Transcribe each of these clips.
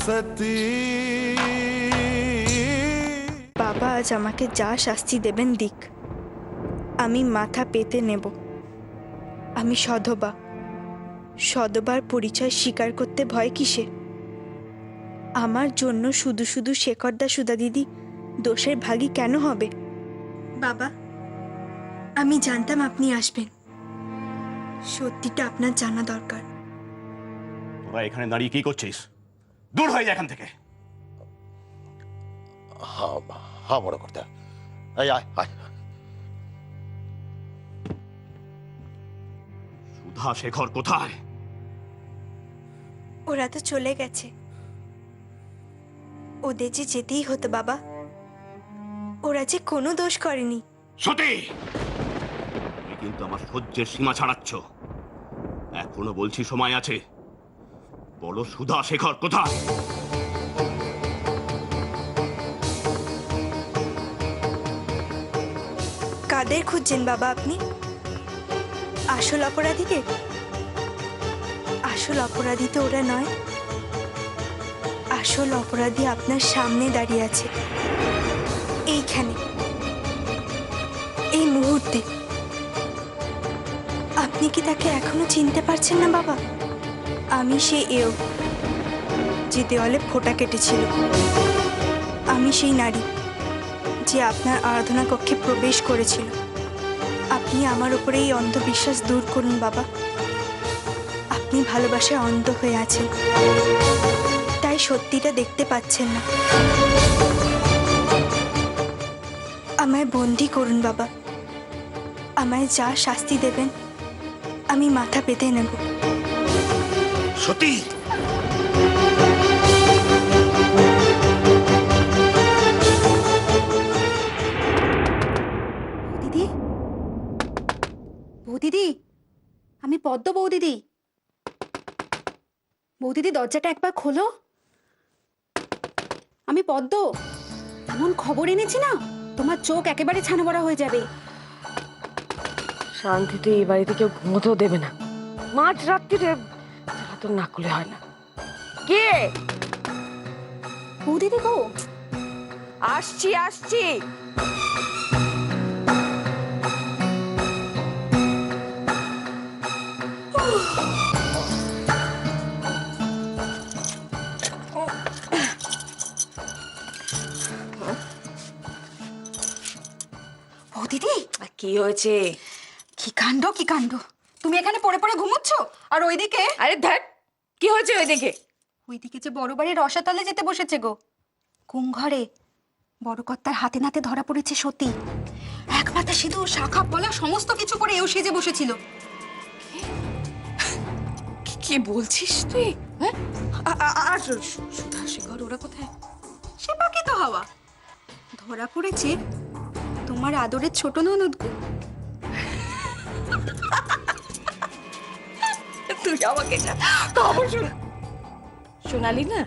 सती। বাবা আজ আমাকে যা শাস্তি দেবেন দিক, আমি মাথা পেতে নেব। আমি সধবা, সধবার পরিচয় স্বীকার করতে ভয় কিসে? আমার জন্য শুধু শুধু শেখরদা সুধা দিদি দোষের ভাগী কেন হবে? বাবা, আমি জানতাম আপনি আসবেন, সত্যিটা আপনার জানা দরকার। তোরা এখানে দাঁড়িয়ে কি করছিস? দূর হয়ে যা এখান থেকে। হ্যাঁ হ্যাঁ বড় কর্তা, এই আয় আয়। সুধা শেখর কোথায়? ওরা তো চলে গেছে। ওদের যে যেতেই হতো বাবা, ওরা যে কোনো দোষ করেনি। সতী, তুমি কিন্তু আমার সহ্যের সীমা ছাড়াচ্ছ। এখনো বলছি সময় আছে, বলো সুধা শেখর কোথায়? কাদের খুঁজছেন বাবা আপনি? আসল অপরাধীকে? আসল অপরাধী তো ওরা নয়। আসল অপরাধী আপনার সামনে দাঁড়িয়ে আছে, এইখানে, এই মুহূর্তে। আপনি কি তাকে এখনো চিনতে পারছেন না বাবা? আমি সেই যে দেওয়ালে ফোঁটা কেটেছিল। আমি সেই নারী যে আপনার আরাধনা কক্ষে প্রবেশ করেছিল। আপনি আমার উপরে এই অন্ধবিশ্বাস দূর করুন বাবা। আপনি ভালোবাসায় অন্ধ হয়ে আছেন, তাই সত্যিটা দেখতে পাচ্ছেন না। আমায় বন্দি করুন বাবা। আমায় যা শাস্তি দেবেন আমি মাথা পেতে নেব। সতী, দিদি, বৌদিদি, আমি পদ্ম বৌদিদি। বৌদিদি দরজাটা একবার খোলো। আমি পদ্ম, এমন খবর এনেছি না তোমার চোখ একেবারে ছানা বড়া হয়ে যাবে। শান্তিতে এই বাড়িতে কেউ ঘুমোতেও দেবে না। মাঝ রাত্রিরে তো না করলে হয় না। কে? বৌদিদি গো, আসছি আসছি। বৌদিদি কি হয়েছে? কি কাণ্ড, কি কাণ্ড! তুমি এখানে পড়ে পড়ে ঘুমোচ্ছ, আর ওইদিকে আরে ধ্যাট, কি হয়েছে ওইদিকে? ওইদিকে যে বড় বাড়ির রসাতলে যেতে বসেছে গো। কুম ঘরে বড় কর্তার হাতে নাতে ধরা পড়েছে সতী। এক মাথা সিঁদুর, শাখা পলা সমস্ত কিছু পরে এও সেজে বসেছিল। কি বলছিস তুই? হ্যাঁ, আর সুধা শেখর ওরা কোথায়? সে বাকি তো হওয়া। ধরা পড়েছে তোমার আদরের ছোট ননদ গো। তুই আমাকে না খবর শোনালি না?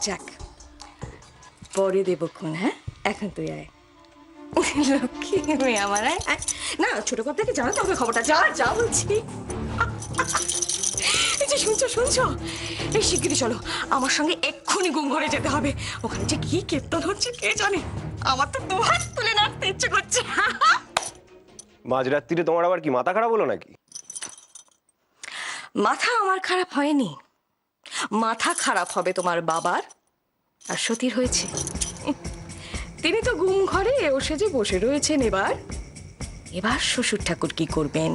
যাক, পরে দেবক্ষণ। হ্যাঁ, এখন তুই আয়। লক্ষ্মী মেয়ে আমার, আয় আয়। না, ছোট কর্তাকে জানাতে হবে খবরটা। যা যা বলছি। এই যে শুনছো শুনছো, এই শিগগিরই চলো, আমার সঙ্গে এক্ষুনি গুম ঘরে যেতে হবে। ওখানে যে কি কীর্তন হচ্ছে কে জানে, আমার তো দুহাত তুলে নাচতে ইচ্ছে করছে। মাঝরাত্রিরে তোমার আবার কি মাথা খারাপ হলো নাকি? মাথা আমার খারাপ হয়নি, মাথা খারাপ হবে তোমার বাবার আর সতীর হয়েছে। তিনি তো গুম ঘরে ও সেজে বসে রয়েছেন। এবার শ্বশুর ঠাকুর কি করবেন?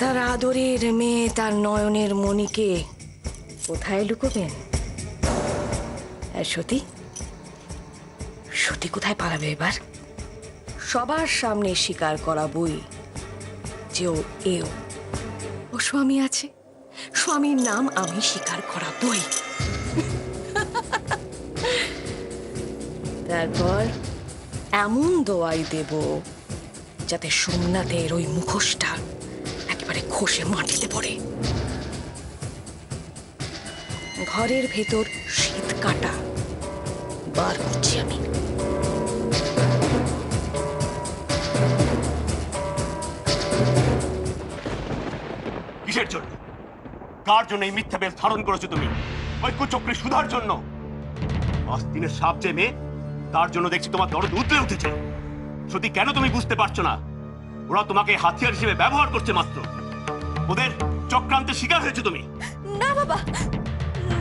তার আদরের মেয়ে, তার নয়নের মণিকে কোথায় লুকোবেন? আর সতী, সতী কোথায় পালাবে এবার? সবার সামনে স্বীকার করা বই যে ও স্বামী আছে, স্বামীর নাম আমি স্বীকার করা বই। তারপর এমন দোয়াই দেব যাতে সোমনাথের ওই মুখোশটা একেবারে খসে মাটিতে পড়ে। ঘরের ভেতর শীত কাটা বার করছি আমি। কিসের জন্য? কার জন্য এই মিথ্যা বেশ ধারণ করেছো তুমি? ওই কুচক্রী সুধার জন্য। আস্তিনের সাপ যে মেয়ে, তার জন্য দেখছি তোমার দরদ উতলে উঠেছে। সত্যি কেন তুমি বুঝতে পারছো না? ওরা তোমাকে হাতিয়ার হিসেবে ব্যবহার করছে মাত্র। ওদের চক্রান্তের শিকার হয়েছে তুমি। না বাবা,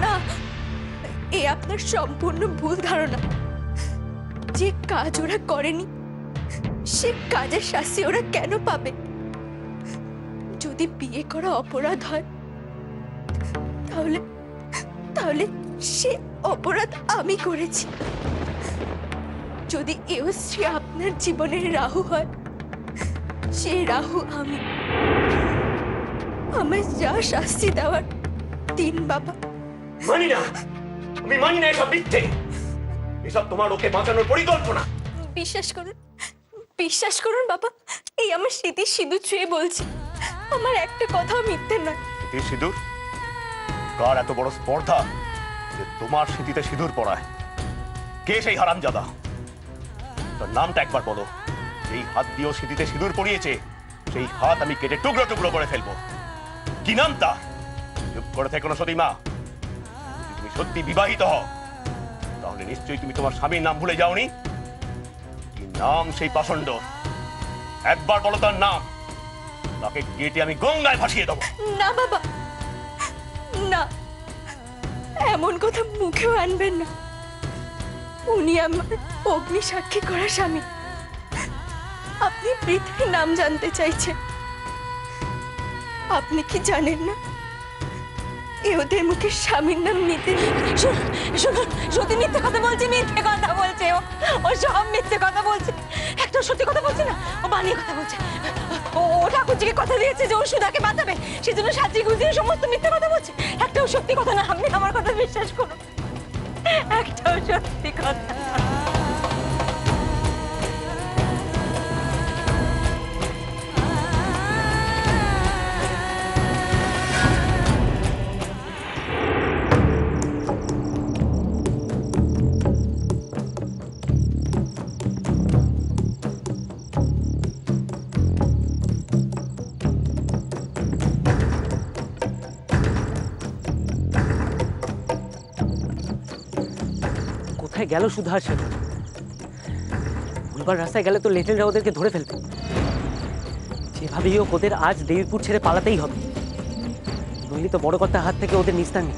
না, এ আপনার সম্পূর্ণ ভুল ধারণা। যে কাজ ওরা করেনি সে কাজের শাস্তি ওরা কেন পাবে? যদি বিয়ে করা অপরাধ হয় তাহলে তাহলে সে অপরাধ আমি করেছি। যদি এও স্ত্রী আপনার জীবনের রাহু হয়, সেই রাহু আমি। আমায় যা শাস্তি দেওয়ার দিন বাবা। মানি না, আমি মানি না এসব মিথ্যে। এসব তোমার ওকে বাঁচানোর পরিকল্পনা। বিশ্বাস করুন বাবা, এই আমার স্মৃতির সিঁদুর ছুঁয়ে বলছি, আমার একটা কথাও মিথ্যে নয়। এই সিঁদুর? কার এত বড় স্পর্ধা যে তোমার স্মৃতিতে সিঁদুর পড়ায়? কে সেই হারামজাদা? তার নামটা একবার বলো। এই হাত দিয়েও স্মৃতিতে সিঁদুর পড়িয়েছে, সেই হাত আমি কেটে টুকরো টুকরো করে ফেলবো। কি নাম তার? চুপ করে থেকো না সতীমা। যদি তুমি সত্যি বিবাহিত হও তাহলে নিশ্চয়ই তুমি তোমার স্বামীর নাম ভুলে যাওনি। কি নাম সেই পাষণ্ড? একবার বলো তার নাম, তাকে কেটে আমি গঙ্গায় ভাসিয়ে দেবো। না বাবা, না, এমন কথা মুখেও আনবেন না। উনি আমার অগ্নি সাক্ষী করা স্বামী। আপনি পৃথিবীর নাম জানতে চাইছেন। আপনি কি জানেন না এ ওদের মুখে স্বামীর নাম নিতে? শুনুন, সত্যি মিথ্যে কথা বলছে, মিথ্যে কথা বলছে। ও সব মিথ্যে কথা বলছে, একটা সত্যি কথা বলছে না, ও বানিয়ে কথা বলছে। ও ঠাকুরজিকে কথা দিয়েছে যে ও সুধাকে বাঁচাবে, সেজন্য সাজিয়ে গুজিয়ে সমস্ত মিথ্যে কথা বলছে। একটাও সত্যি কথা না। আপনি আমার কথা বিশ্বাস করুন, একটাও সত্যি কথা না। কোথায় গেল সুধা? সে ভুলবার রাস্তায় গেলে তো লিটলরা ওদেরকে ধরে ফেলবে। যেভাবেই হোক ওদের আজ দেবীপুর ছেড়ে পালাতেই হবে, নইলে তো বড় কর্তার হাত থেকে ওদের নিস্তার নেই।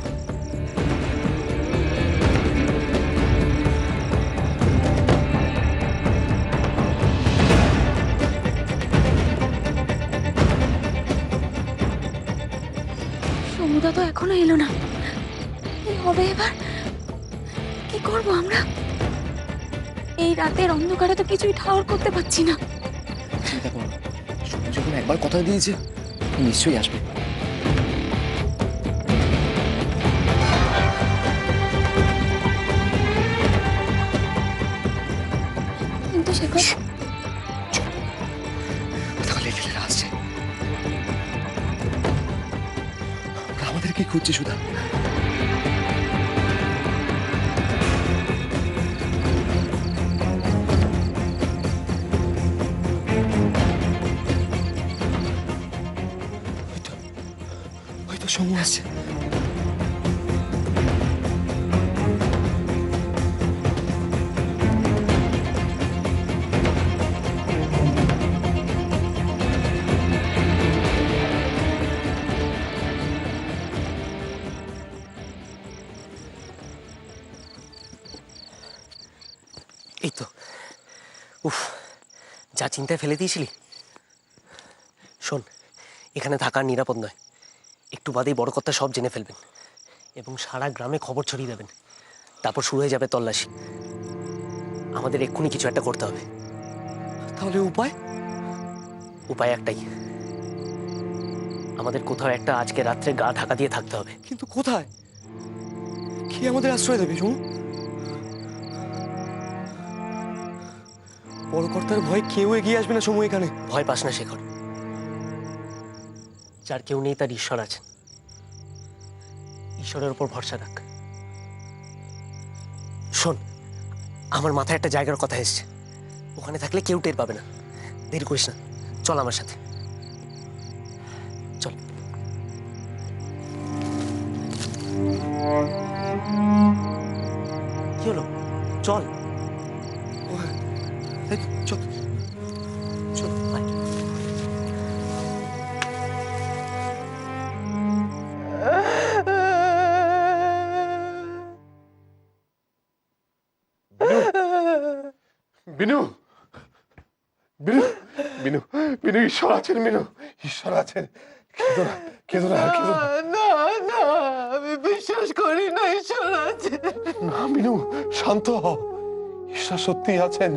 সমুদা তো এখনো এলো না। কি হবে এবার? কি করব আমরা? এই রাতের অন্ধকারে তো কিছুই ঠাউর করতে পারছি না। চিন্তা করো না, সূর্য যখন একবার কথা দিয়েছে নিশ্চয়ই আসবে। কিন্তু শেখর, তাহলে ছেলেরা আসছে, ওরা আমাদেরকে খুঁজছে সুধা। হয়তো সময় আসছে। এই তো, উফ, যা চিন্তায় ফেলে দিয়েছিলি। শোন, এখানে থাকা নিরাপদ নয়। একটু বাদেই বড় কর্তা সব জেনে ফেলবেন এবং সারা গ্রামে খবর ছড়িয়ে দেবেন। তারপর শুরু হয়ে যাবে তল্লাশি। আমাদের এক্ষুনি কিছু একটা করতে হবে। তাহলে উপায়? উপায় একটাই, আমাদের কোথাও একটা আজকে রাত্রে গা ঢাকা দিয়ে থাকতে হবে। কিন্তু কোথায়? কি আমাদের আশ্রয় দেবে শুনুন? বড় কর্তার ভয় কেউ এগিয়ে আসবে না সময় এখানে। ভয় পাস না শেখর, যার কেউ নেই তার ঈশ্বর আছেন। ঈশ্বরের উপর ভরসা রাখ। শোন, আমার মাথায় একটা জায়গার কথা এসছে, ওখানে থাকলে কেউ টের পাবে না। দেরি করিস না, চল আমার সাথে, চল। চল এই, চল চল আয়। বিনু বিনু বিনু বিনু ঈশ্বর আছেন, বিনু ঈশ্বর আছেন। কেঁদো না কেঁদো না কেঁদো না। না আমি বিশ্বাস করি না ঈশ্বর আছে। না বিনু, শান্ত হও। ঈশ্বর সত্যিই আছেন,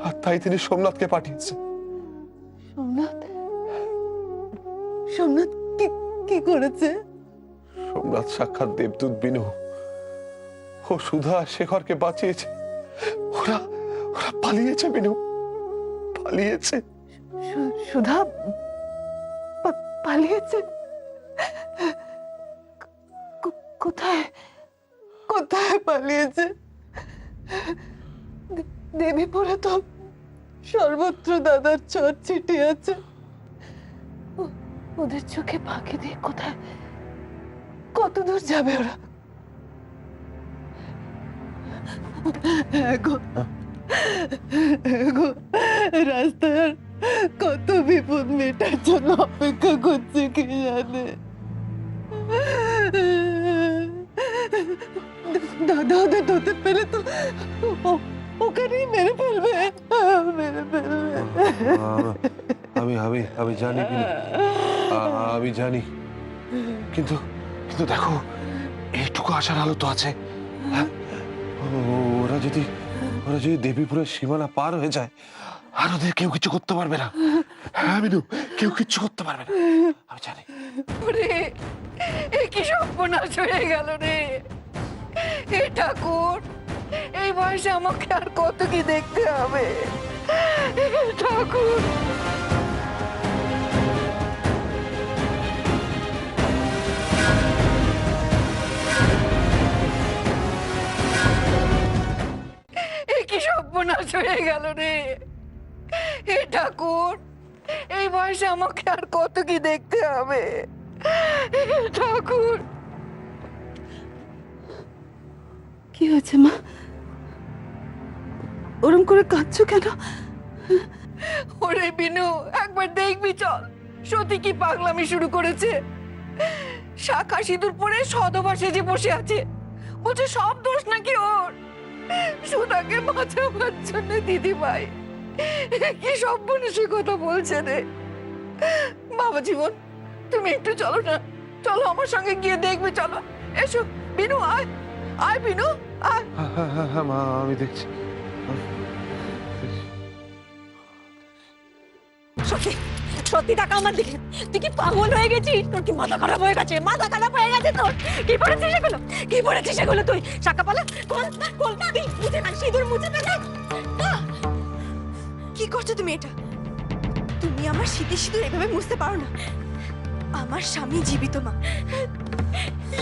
আর তাই তিনি সোমনাথকে পাঠিয়েছেন। সোমনাথ সোমনাথ কি কি করেছে? সোমনাথ সাক্ষাৎ দেবদূত বিনু। ও সুধা আর শেখরকে বাঁচিয়েছে। ওরা ওরা পালিয়েছে বিনু, পালিয়েছে। সুধা পালিয়েছে? কোথায় কোথায় পালিয়েছে? দেবীপুরে তো সর্বত্র দাদার চর ছিটি আছে। ওদের চোখে ফাঁকি দিয়ে কোথায়, কত দূর যাবে ওরা? রাস্তায় আর কত বিপদ মেটার জন্য অপেক্ষা করছে কে জানে। দাদা ওদের ধরতে পেলে তো ওখানেই মেরে ফেলবে, মেরে ফেলবে। আমি আমি আমি জানি বিনু, আমি জানি, কিন্তু কিন্তু দেখো এইটুকু আশার আলো তো আছে। হ্যাঁ? ওরা যদি দেবীপুরের সীমানা পার হয়ে যায়, আর ওদের কেউ কিছু করতে পারবে না। হ্যাঁ বিনু, কেউ কিচ্ছু করতে পারবে না, আমি জানি। ওরে এ কি সর্বনাশ হয়ে গেল রে! হে ঠাকুর, এই বয়সে আমাকে আর কত কি দেখতে হবে? হে ঠাকুর, এ কি সর্বনাশ হয়ে গেল রে! হে ঠাকুর, এই বয়সে আমাকে আর কত কি দেখতে হবে? হে ঠাকুর, কি হয়েছে মা? ওরম করে কাঁদছো কেন? ওরে বিনু, একবার দেখবি চল, সত্যি কি পাগলামি শুরু করেছে। শাখা সিঁদুর পরে সধবা সেজে বসে আছে, বলছে সব দোষ নাকি ওর। সুধাকে বাঁচাবার জন্য দিদি ভাই কি সব সে কথা বলছে রে। বাবা জীবন, তুমি একটু চলো না, চলো আমার সঙ্গে গিয়ে দেখবে, চলো। এসো বিনু, আয় আয় বিনু, আয়। হ্যাঁ মা, আমি দেখছি। সত্যি সত্যি টাকা আমার দিকে। তুই কি পাগল হয়ে গেছিস? তোর কি মাথা খারাপ হয়ে গেছে? মাথা খারাপ হয়ে গেছে তোর? কি পড়েছিস সেগুলো? কি পড়েছিস সেগুলো তুই? শাখা পালা কোন কোন তুই মুছে না, সিঁদুর মুছে না। কি করছো তুমি এটা? তুমি আমার শীতে সিঁদুর এভাবে মুছতে পারো না। আমার স্বামী জীবিত মা।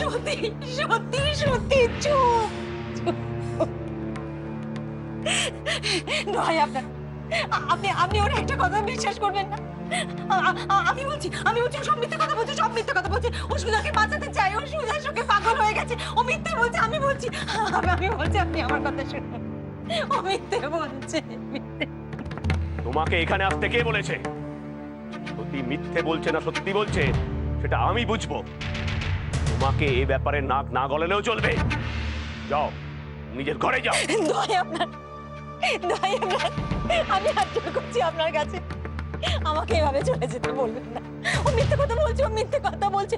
সত্যি সত্যি সত্যি চুপ। নয় আপনার, আপনি ওর একটা কথা বিশ্বাস করবেন না। আমি বলছি সব মিথ্যে কথা বলছে, সব মিথ্যে কথা বলছে। ও সুধাকে বাঁচাতে চায়, ও সুধার সঙ্গে পাগল হয়ে গেছে। ও মিথ্যে বলছে, আমি বলছি আপনি আমার কথা শুনুন। ও মিথ্যে বলছে, মিথ্যে। তোমাকে এখানে আসতে কে বলেছে? সত্যি মিথ্যে বলছে না সত্যি বলছে সেটা আমি বুঝবো। তোমাকে এ ব্যাপারে নাক না গলালেও চলবে। যাও, নিজের ঘরে যাও। দয় আপনার, আমি হাত জোড় করছি আপনার কাছে, আমাকে এভাবে চলে যেতে বলবেন না। ও মিথ্যে কথা বলছে, ও মিথ্যে কথা বলছে।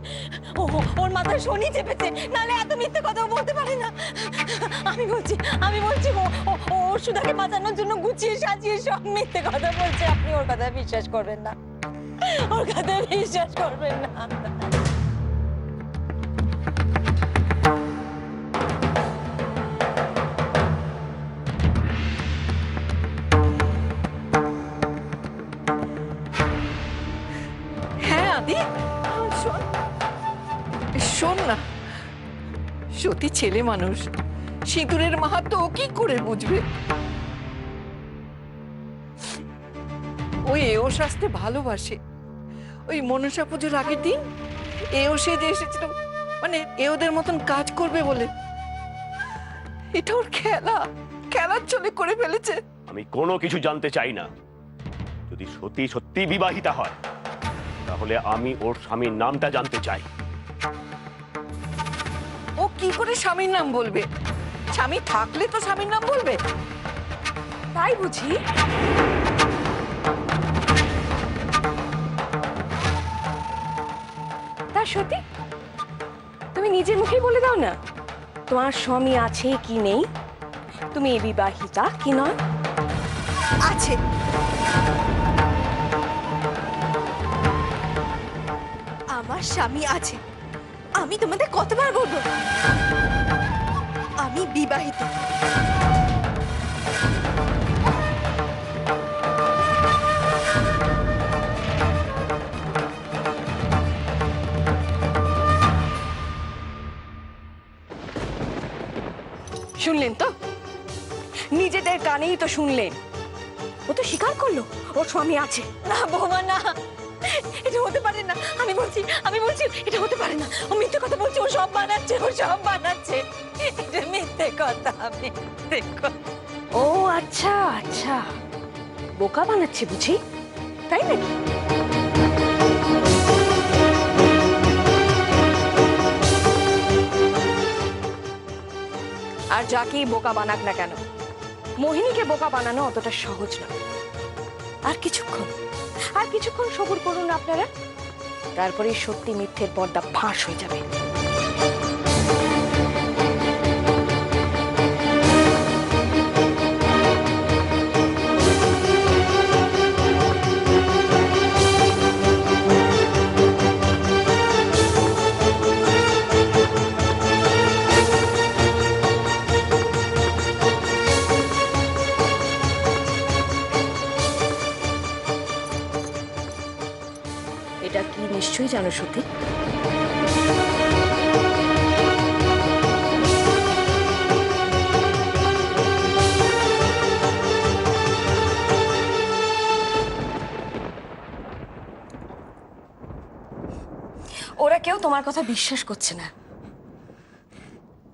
ওর মাথায় শনি চেপেছে, নাহলে এত মিথ্যে কথা বলতে পারে না। আমি বলছি ও সুধাকে বাঁচানোর জন্য গুছিয়ে সাজিয়ে সব মিথ্যে কথা বলছে। আপনি ওর কথা বিশ্বাস করবেন না, ওর কথা বিশ্বাস করবেন না। হ্যাঁ আদি, শোন না, সত্যি ছেলে মানুষ, সিঁদুরের মাহাত্ম্য ও কি করে বুঝবে? ওই এও শাস্তে ভালোবাসে। ওই মনসা পুজোর আগের দিন এও সেজে এসেছিল, মানে এ ওদের মতন কাজ করবে বলে। এটা ওর খেলা, খেলার চলে করে ফেলেছে। আমি কোনো কিছু জানতে চাই না। যদি সত্যি সত্যি বিবাহিতা হয় তাহলে আমি ওর স্বামীর নামটা জানতে চাই। ও কি করে স্বামীর নাম বলবে? স্বামী থাকলে তো স্বামীর নাম বলবে। তাই বুঝি? তা সত্যি তুমি নিজের মুখেই বলে দাও না, তোমার স্বামী আছে কি নেই, তুমি বিবাহিতা কি নয়? আছে। আমার স্বামী আছে। আমি তোমাদের কতবার বলবো আমি বিবাহিত। শুনলেন তো, নিজেদের কানেই তো শুনলেন। ও তো স্বীকার করলো ওর স্বামী আছে। না বৌমা না, এটা হতে পারে না। আমি বলছি এটা হতে পারে না। ও মিথ্যে কথা বলছে, ও সব বানাচ্ছে। এটা মিথ্যে কথা, মিথ্যে কথা। ও আচ্ছা আচ্ছা, বোকা বানাচ্ছে বুঝি, তাই নাকি? আর যাকেই বোকা বানাক না কেন, মোহিনীকে বোকা বানানো অতটা সহজ নয়। আর কিছুক্ষণ সবুর করুন আপনারা, তারপরে সত্যি মিথ্যের পর্দা ফাঁস হয়ে যাবে। এটা কি নিশ্চয়ই জানো সত্যি? ওরা কেউ তোমার কথা বিশ্বাস করছে না।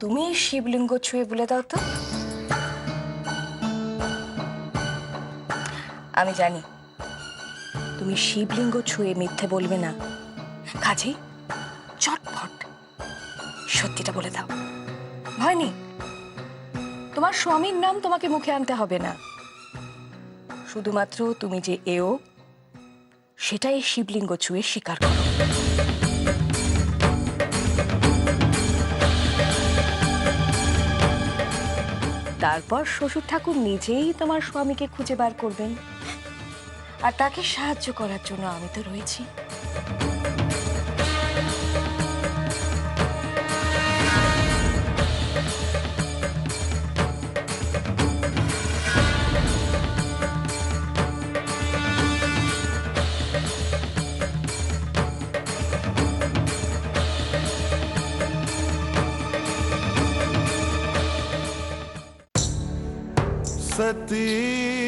তুমি শিবলিঙ্গ ছুঁয়ে বলে দাও তো। আমি জানি তুমি শিবলিঙ্গ ছুঁয়ে মিথ্যে বলবে না, কাজেই চটপট সত্যিটা বলে দাও। ভয় নেই, তোমার স্বামীর নাম তোমাকে মুখে আনতে হবে না। শুধুমাত্র তুমি যে এও সেটাই শিবলিঙ্গ ছুঁয়ে স্বীকার করো। তারপর শ্বশুর ঠাকুর নিজেই তোমার স্বামীকে খুঁজে বার করবেন, আর তাকে সাহায্য করার জন্য আমি তো রয়েছি। सती